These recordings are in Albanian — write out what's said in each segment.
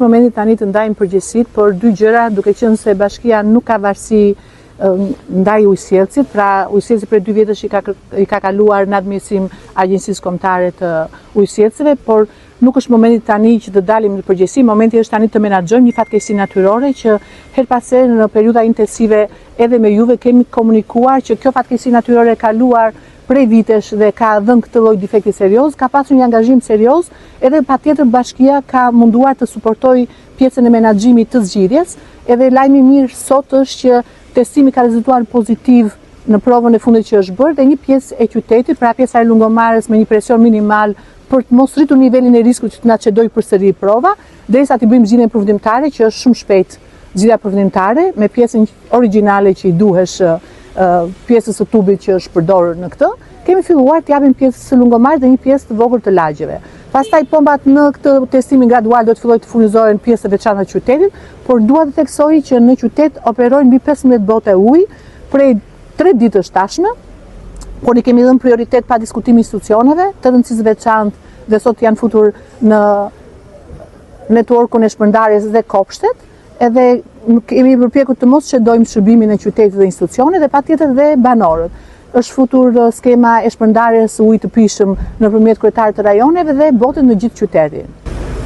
është momenti tani të ndajmë përgjegjësitë, por dy gjëra, duke qenë se bashkia nuk ka varësi ndaj ujësjellësit, pra ujësjellësi për 2 vjetësh i ka kaluar në administrim Agjencisë Kombëtare të Ujësjellësve, por nuk është momenti tani që të dalim në përgjegjësi, momenti është tani të menaxhojmë një fatkeqësi natyrore që her pas here në periudha intensive edhe me juve kemi komunikuar që kjo fatkeqësi natyrore e kaluar prej vitesh dhe ka dhënë këtë lloj defekti serioz, ka pasur një angazhim serioz, edhe patjetër bashkia ka munduar të suportojë pjesën e menaxhimit të zgjidhjes, edhe lajmi i mirë sot është që testimi ka rezultuar pozitiv në provën e fundit që është bërë dhe një pjesë e qytetit, pra pjesa e Lungomarës me një presion minimal për të mos rritur nivelin e riskut që të na çdoj përsëri prova, derisa të bëjmë zgjidhjen përfundimtare që është shumë shpejt. Zgjidhja përfundimtare me pjesën origjinale që i duhesh pjesës së tubit që është përdorur në këtë, kemi filluar të japim pjesës së Lungomarës dhe një pjesë të vogël të lagjeve. Pastaj pompat në këtë testimin gradual do të fillojë të furnizohen pjesë të veçanta të qytetit, por dua të theksoj që në qytet operojnë mbi 15 bote ujë prej 3 ditësh tashme, por i kemi dhënë prioritet pa diskutim institucioneve të rëndësisë veçantë dhe sot janë futur në networkun e shpërndarjes dhe kopshtet, edhe kemi përpjekur të mos çdojmë shërbimin e qytetit dhe institucioneve dhe patjetër dhe banorët. Është futur skema e shpërndarjes së ujit të pishëm nëpërmjet kryetarit të rajoneve dhe botet në gjithë qytetin.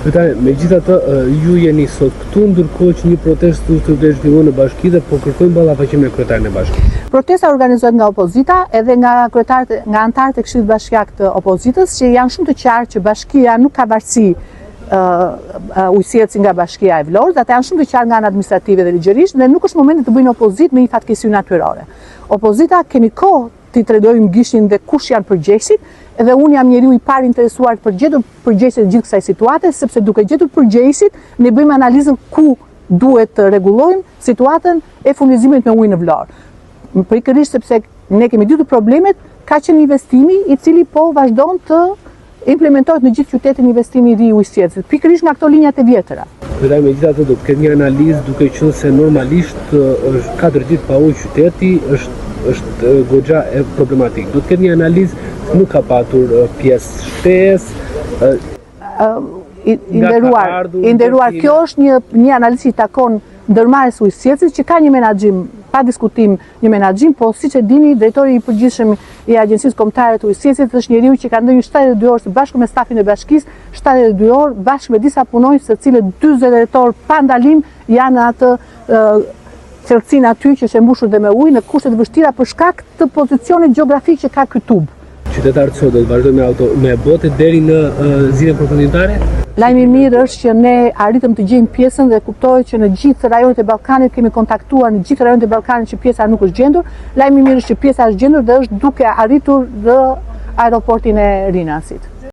Kryetare, megjithatë ju jeni sot këtu, ndërkohë që një protestë të zhvilluar në bashki dhe po kërkojnë ballafaqim me kryetarin e bashkisë. Protesta organizohet nga opozita edhe nga anëtarët e Këshillit Bashkiak të opozitës, që janë shumë të qartë që bashkia nuk ka varësi ujësjellësi nga bashkia e Vlorës, ata janë shumë të qartë nga ana administrative dhe ligjërisht dhe nuk është momenti të bëjnë opozitë me një fatkeqësi natyrore. Opozita kemi kohë të tregojmë gishin dhe kush janë përgjegjësit, edhe unë jam njeriu i parë interesuar të përgjegjur përgjegjësit gjithë kësaj situate, sepse duke gjetur përgjegjësit ne bëjmë analizën ku duhet të rregullojmë situatën e furnizimit me ujë në Vlorë. Pikërisht sepse ne kemi ditur problemet, ka qenë investimi i cili po vazhdon të implementohet në gjithë qytetin investimi i ri i ujësjellësit, pikërisht nga këto linjat e vjetra. Megjithatë do të ketë një analizë duke qenë se normalisht është 4 ditë pa ujë qyteti, është goxha e problematik. Do të ketë një analizë, nuk ka patur pjesë shtesë. I nderuar, kjo është një analizë që takon ndërmarrjes së ujësjellësit që ka një menaxhim, pa diskutim një menaxhim, po siç e dini, drejtori i përgjithshëm i Agjencisë Kombëtare të Ujësjellësit është njeriu që ka ndënjur 72 orë së bashku me stafin e bashkisë, 72 orë bashkë me disa punonjës, të cilët 40 orë pa ndalim janë atë thellësinë aty që është e mbushur dhe me ujë në kushte të vështira për shkak të pozicionit gjeografik që ka ky tub. Qytetarët sot do të vazhdojnë me botet deri në zgjidhjen përfundimtare? Lajmi i mirë është që ne arritëm të gjejmë pjesën dhe kuptohet që në gjithë rajonet e Ballkanit kemi kontaktuar në gjithë rajonet e Ballkanit që pjesa nuk është gjendur. Lajmi i mirë është që pjesa është gjendur dhe është duke arritur në aeroportin e Rinasit.